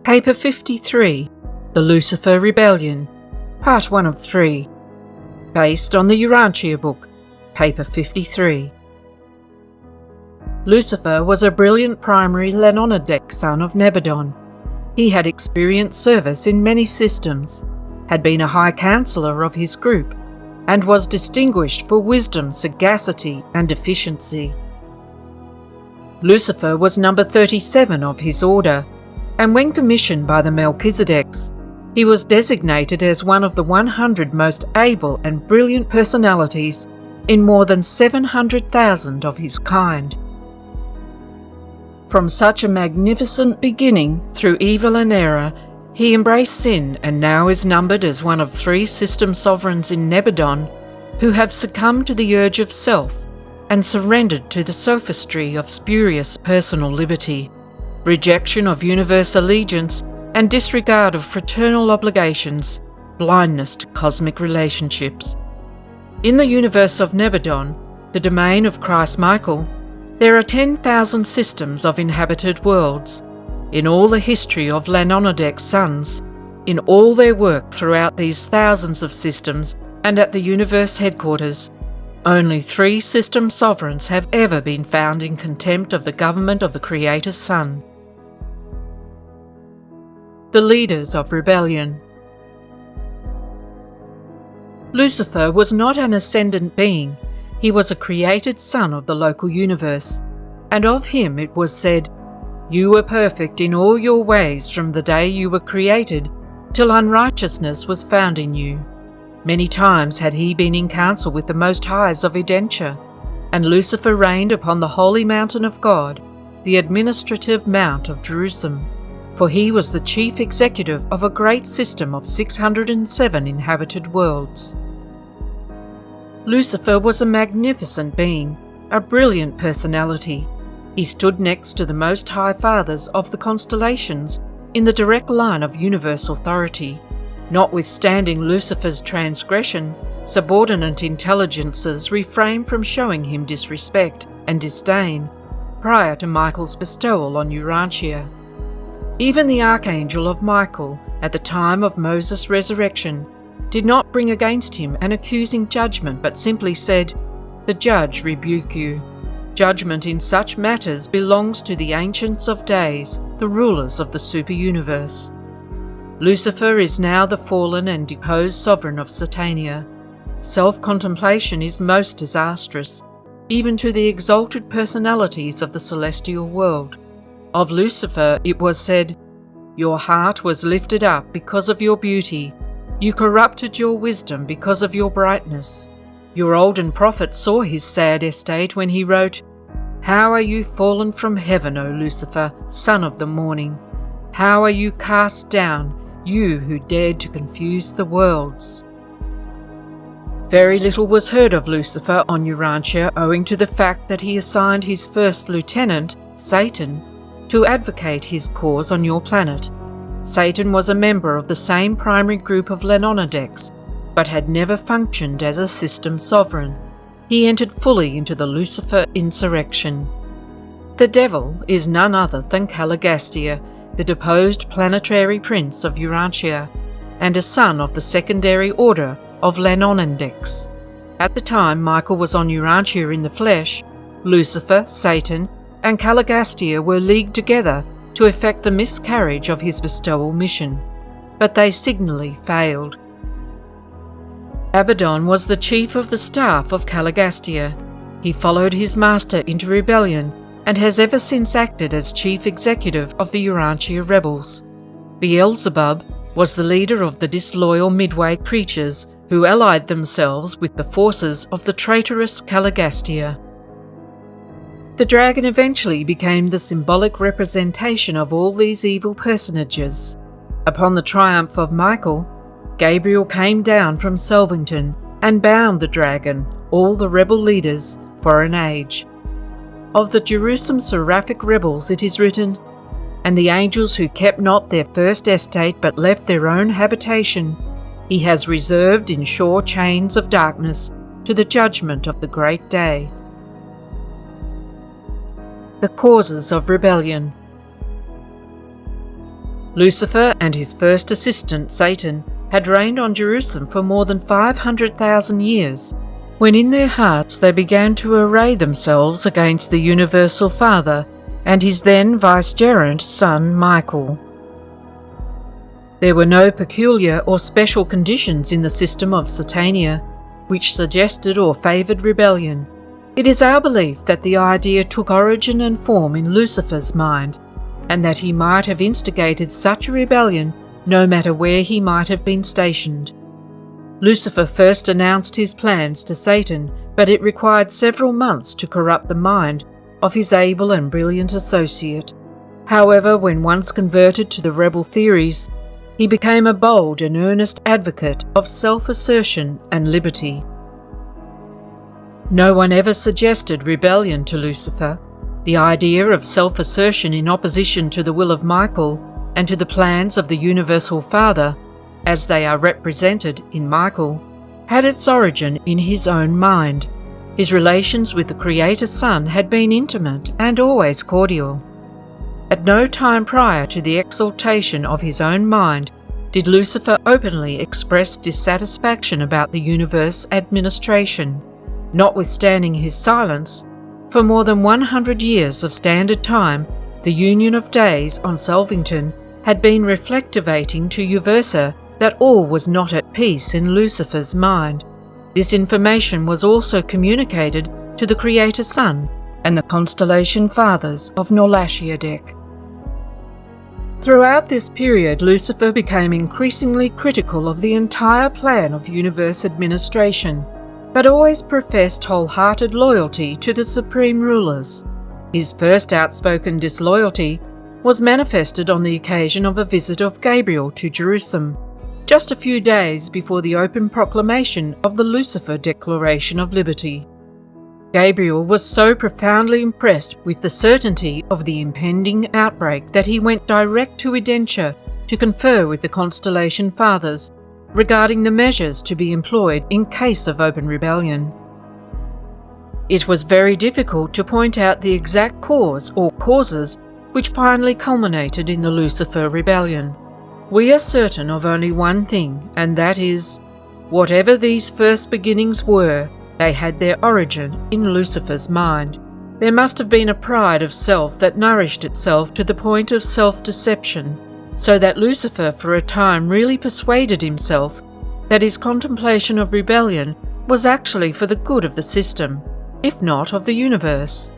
Paper 53, The Lucifer Rebellion, Part 1 of 3, based on the Urantia Book, Paper 53. Lucifer was a brilliant primary Lenonadic son of Nebadon. He had experienced service in many systems, had been a high counselor of his group, and was distinguished for wisdom, sagacity, and efficiency. Lucifer was number 37 of his order, and when commissioned by the Melchizedeks, he was designated as one of the 100 most able and brilliant personalities in more than 700,000 of his kind. From such a magnificent beginning through evil and error, he embraced sin and now is numbered as one of 3 system sovereigns in Nebadon who have succumbed to the urge of self and surrendered to the sophistry of spurious personal liberty, rejection of universe allegiance, and disregard of fraternal obligations, blindness to cosmic relationships. In the universe of Nebadon, the domain of Christ Michael, there are 10,000 systems of inhabited worlds. In all the history of Lenonadek's sons, in all their work throughout these thousands of systems and at the universe headquarters, only 3 system sovereigns have ever been found in contempt of the government of the Creator's Son. The leaders of rebellion. Lucifer was not an ascendant being. He was a created son of the local universe, and of him it was said, "You were perfect in all your ways from the day you were created, till unrighteousness was found in you." Many times had he been in council with the Most Highs of Urantia, and Lucifer reigned upon the holy mountain of God, the administrative mount of Jerusalem, for he was the chief executive of a great system of 607 inhabited worlds. Lucifer was a magnificent being, a brilliant personality. He stood next to the Most High Fathers of the constellations in the direct line of universe authority. Notwithstanding Lucifer's transgression, subordinate intelligences refrained from showing him disrespect and disdain prior to Michael's bestowal on Urantia. Even the Archangel of Michael, at the time of Moses' resurrection, did not bring against him an accusing judgment, but simply said, "The judge rebuke you." Judgment in such matters belongs to the Ancients of Days, the rulers of the super-universe. Lucifer is now the fallen and deposed sovereign of Satania. Self-contemplation is most disastrous, even to the exalted personalities of the celestial world. Of Lucifer it was said, "Your heart was lifted up because of your beauty. You corrupted your wisdom because of your brightness." Your olden prophet saw his sad estate when he wrote, "How are you fallen from heaven, O Lucifer, son of the morning? How are you cast down, you who dared to confuse the worlds?" Very little was heard of Lucifer on Urantia owing to the fact that he assigned his first lieutenant, Satan, to advocate his cause on your planet. Satan was a member of the same primary group of Lenonadeks, but had never functioned as a system sovereign. He entered fully into the Lucifer insurrection. The devil is none other than Caligastia, the deposed planetary prince of Urantia, and a son of the secondary order of Lenonadeks. At the time Michael was on Urantia in the flesh, Lucifer, Satan, and Caligastia were leagued together to effect the miscarriage of his bestowal mission, but they signally failed. Abaddon was the chief of the staff of Caligastia. He followed his master into rebellion and has ever since acted as chief executive of the Urantia rebels. Beelzebub was the leader of the disloyal Midway creatures who allied themselves with the forces of the traitorous Caligastia. The dragon eventually became the symbolic representation of all these evil personages. Upon the triumph of Michael, Gabriel came down from Selvington and bound the dragon, all the rebel leaders, for an age. Of the Jerusalem seraphic rebels it is written, "And the angels who kept not their first estate but left their own habitation, he has reserved in sure chains of darkness to the judgment of the great day." The causes of rebellion. Lucifer and his first assistant, Satan, had reigned on Jerusalem for more than 500,000 years, when in their hearts they began to array themselves against the universal Father and his then vicegerent son Michael. There were no peculiar or special conditions in the system of Satania which suggested or favoured rebellion. It is our belief that the idea took origin and form in Lucifer's mind, and that he might have instigated such a rebellion no matter where he might have been stationed. Lucifer first announced his plans to Satan, but it required several months to corrupt the mind of his able and brilliant associate. However, when once converted to the rebel theories, he became a bold and earnest advocate of self-assertion and liberty. No one ever suggested rebellion to Lucifer. The idea of self-assertion in opposition to the will of Michael and to the plans of the Universal Father, as they are represented in Michael, had its origin in his own mind. His relations with the Creator Son had been intimate and always cordial. At no time prior to the exaltation of his own mind did Lucifer openly express dissatisfaction about the universe administration. Notwithstanding his silence, for more than 100 years of standard time, the union of days on Salvington had been reflectivating to Uversa that all was not at peace in Lucifer's mind. This information was also communicated to the Creator Son and the constellation fathers of Norlashiadek. Throughout this period, Lucifer became increasingly critical of the entire plan of universe administration, but always professed wholehearted loyalty to the supreme rulers. His first outspoken disloyalty was manifested on the occasion of a visit of Gabriel to Jerusalem, just a few days before the open proclamation of the Lucifer Declaration of Liberty. Gabriel was so profoundly impressed with the certainty of the impending outbreak that he went direct to Urantia to confer with the constellation fathers regarding the measures to be employed in case of open rebellion. It was very difficult to point out the exact cause or causes which finally culminated in the Lucifer Rebellion. We are certain of only one thing, and that is, whatever these first beginnings were, they had their origin in Lucifer's mind. There must have been a pride of self that nourished itself to the point of self-deception, so that Lucifer for a time really persuaded himself that his contemplation of rebellion was actually for the good of the system, if not of the universe.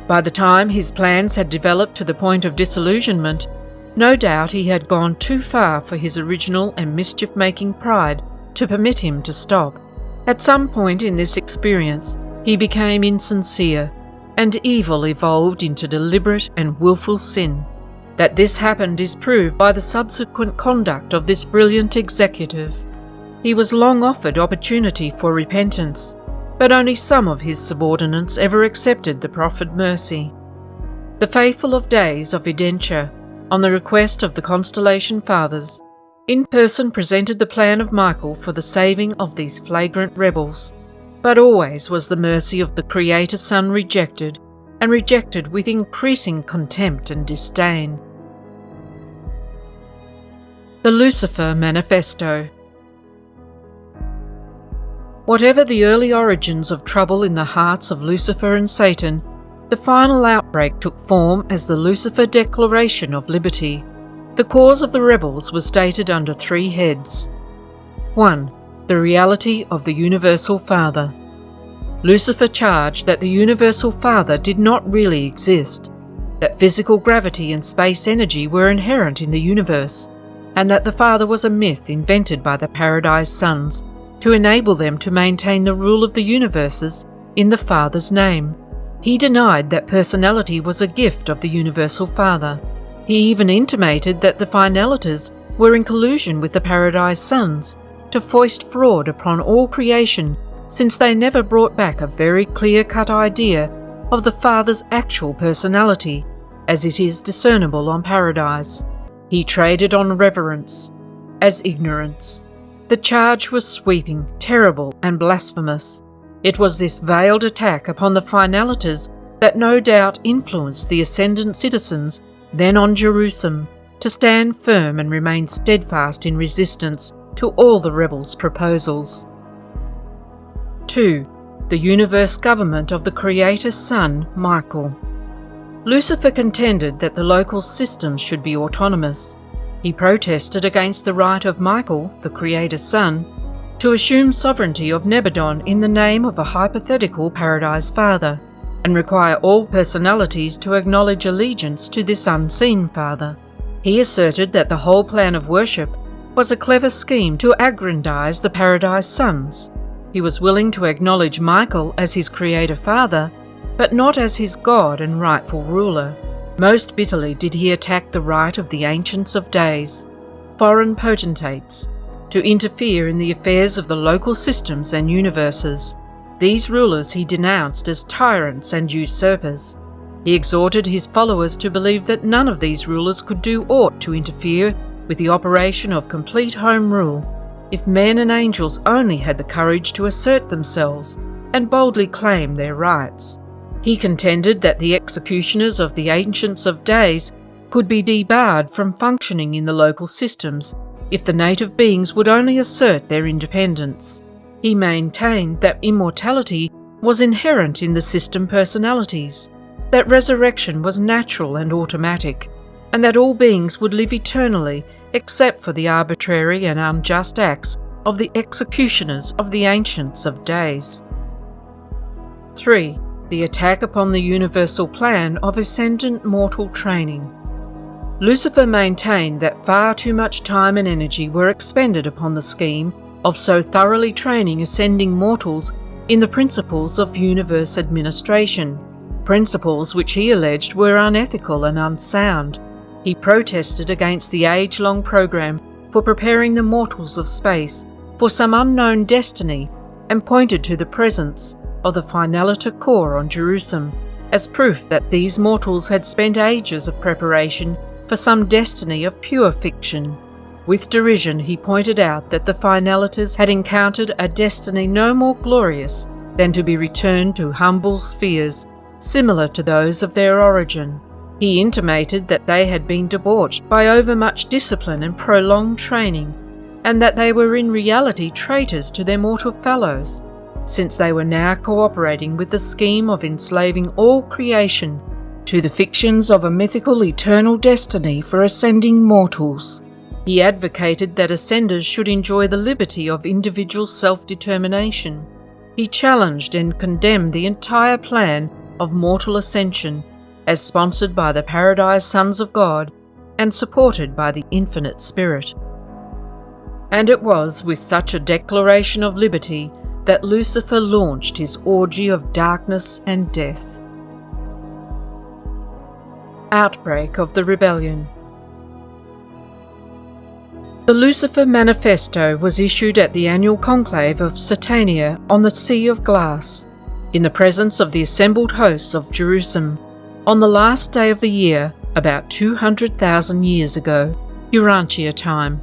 By the time his plans had developed to the point of disillusionment, no doubt he had gone too far for his original and mischief-making pride to permit him to stop. At some point in this experience, he became insincere, and evil evolved into deliberate and willful sin. That this happened is proved by the subsequent conduct of this brilliant executive. He was long offered opportunity for repentance, but only some of his subordinates ever accepted the proffered mercy. The faithful of days of Urantia, on the request of the constellation fathers, in person presented the plan of Michael for the saving of these flagrant rebels, but always was the mercy of the Creator Son rejected, and rejected with increasing contempt and disdain. The Lucifer Manifesto. Whatever the early origins of trouble in the hearts of Lucifer and Satan, the final outbreak took form as the Lucifer Declaration of Liberty. The cause of the rebels was stated under three heads. 1. The reality of the Universal Father. Lucifer charged that the Universal Father did not really exist, that physical gravity and space energy were inherent in the universe, and that the Father was a myth invented by the Paradise Sons to enable them to maintain the rule of the universes in the Father's name. He denied that personality was a gift of the Universal Father. He even intimated that the finalities were in collusion with the Paradise Sons to foist fraud upon all creation, since they never brought back a very clear-cut idea of the Father's actual personality, as it is discernible on Paradise. He traded on reverence as ignorance. The charge was sweeping, terrible, and blasphemous. It was this veiled attack upon the finalities that no doubt influenced the ascendant citizens then on Jerusalem to stand firm and remain steadfast in resistance to all the rebels' proposals. 2. The universe government of the Creator's son, Michael. Lucifer contended that the local systems should be autonomous. He protested against the right of Michael, the Creator's son, to assume sovereignty of Nebadon in the name of a hypothetical Paradise Father, and require all personalities to acknowledge allegiance to this unseen Father. He asserted that the whole plan of worship was a clever scheme to aggrandize the Paradise Sons. He was willing to acknowledge Michael as his Creator Father, but not as his God and rightful ruler. Most bitterly did he attack the right of the Ancients of Days, foreign potentates, to interfere in the affairs of the local systems and universes. These rulers he denounced as tyrants and usurpers. He exhorted his followers to believe that none of these rulers could do aught to interfere with the operation of complete home rule, if men and angels only had the courage to assert themselves and boldly claim their rights. He contended that the executioners of the Ancients of Days could be debarred from functioning in the local systems if the native beings would only assert their independence. He maintained that immortality was inherent in the system personalities, that resurrection was natural and automatic, and that all beings would live eternally except for the arbitrary and unjust acts of the executioners of the Ancients of Days. 3. The attack upon the universal plan of ascendant mortal training. Lucifer maintained that far too much time and energy were expended upon the scheme of so thoroughly training ascending mortals in the principles of universe administration, principles which he alleged were unethical and unsound. He protested against the age-long program for preparing the mortals of space for some unknown destiny and pointed to the presence of the Finaliter core on Jerusalem as proof that these mortals had spent ages of preparation for some destiny of pure fiction. With derision he pointed out that the Finaliters had encountered a destiny no more glorious than to be returned to humble spheres similar to those of their origin. He intimated that they had been debauched by overmuch discipline and prolonged training, and that they were in reality traitors to their mortal fellows, since they were now cooperating with the scheme of enslaving all creation to the fictions of a mythical eternal destiny for ascending mortals. He advocated that ascenders should enjoy the liberty of individual self-determination. He challenged and condemned the entire plan of mortal ascension as sponsored by the Paradise Sons of God and supported by the Infinite Spirit. And it was with such a declaration of liberty that Lucifer launched his orgy of darkness and death. Outbreak of the Rebellion. The Lucifer Manifesto was issued at the annual conclave of Satania on the Sea of Glass, in the presence of the assembled hosts of Jerusalem, on the last day of the year, about 200,000 years ago, Urantia time.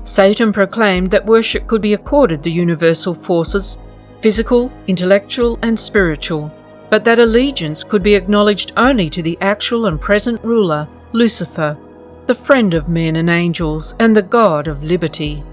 Satan proclaimed that worship could be accorded the universal forces, physical, intellectual and spiritual, but that allegiance could be acknowledged only to the actual and present ruler, Lucifer, the friend of men and angels and the God of liberty.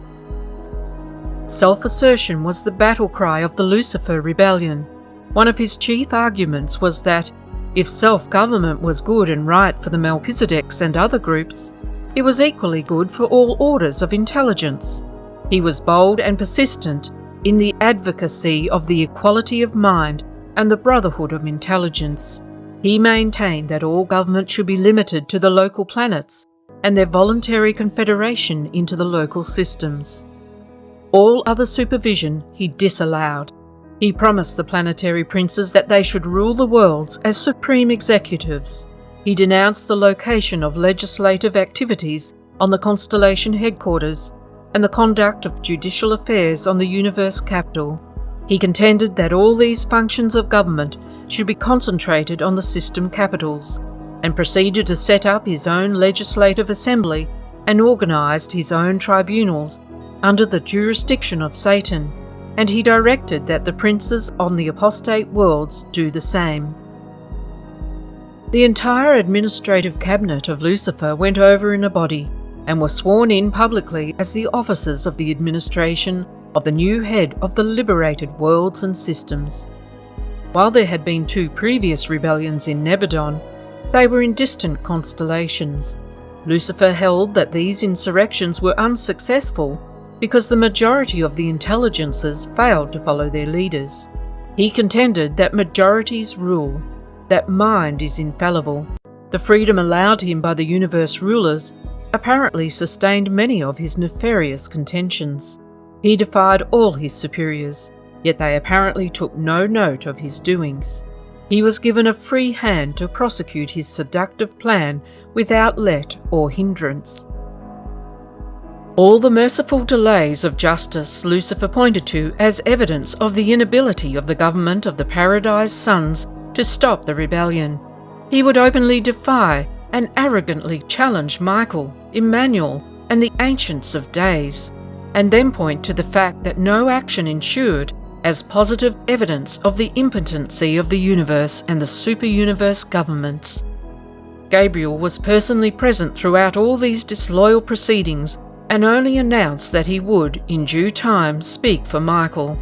Self-assertion was the battle cry of the Lucifer Rebellion. One of his chief arguments was that, if self-government was good and right for the Melchizedeks and other groups, it was equally good for all orders of intelligence. He was bold and persistent in the advocacy of the equality of mind and the brotherhood of intelligence. He maintained that all government should be limited to the local planets and their voluntary confederation into the local systems. All other supervision he disallowed. He promised the planetary princes that they should rule the worlds as supreme executives. He denounced the location of legislative activities on the constellation headquarters and the conduct of judicial affairs on the universe capital. He contended that all these functions of government should be concentrated on the system capitals, and proceeded to set up his own legislative assembly and organised his own tribunals under the jurisdiction of Satan, and he directed that the princes on the apostate worlds do the same. The entire administrative cabinet of Lucifer went over in a body and were sworn in publicly as the officers of the administration of the new head of the liberated worlds and systems. While there had been 2 previous rebellions in Nebadon, they were in distant constellations. Lucifer held that these insurrections were unsuccessful because the majority of the intelligences failed to follow their leaders. He contended that majorities rule, that mind is infallible. The freedom allowed him by the universe rulers apparently sustained many of his nefarious contentions. He defied all his superiors, yet they apparently took no note of his doings. He was given a free hand to prosecute his seductive plan without let or hindrance. All the merciful delays of justice Lucifer pointed to as evidence of the inability of the government of the Paradise Sons to stop the rebellion. He would openly defy and arrogantly challenge Michael, Emmanuel, and the Ancients of Days, and then point to the fact that no action ensued as positive evidence of the impotency of the universe and the super-universe governments. Gabriel was personally present throughout all these disloyal proceedings and only announced that he would, in due time, speak for Michael,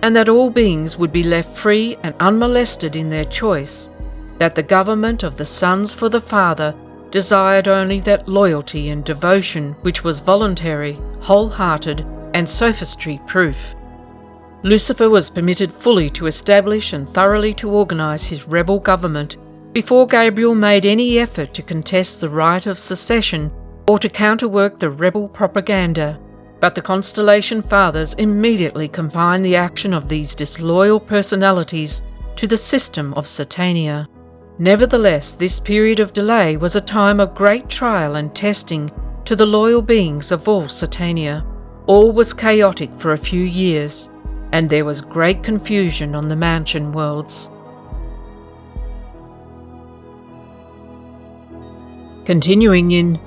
and that all beings would be left free and unmolested in their choice, that the government of the Sons for the Father desired only that loyalty and devotion which was voluntary, wholehearted, and sophistry-proof. Lucifer was permitted fully to establish and thoroughly to organise his rebel government before Gabriel made any effort to contest the right of secession or to counterwork the rebel propaganda, but the Constellation Fathers immediately confined the action of these disloyal personalities to the system of Satania. Nevertheless, this period of delay was a time of great trial and testing to the loyal beings of all Satania. All was chaotic for a few years, and there was great confusion on the mansion worlds. Continuing in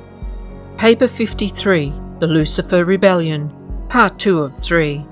Paper 53, The Lucifer Rebellion, Part 2 of 3.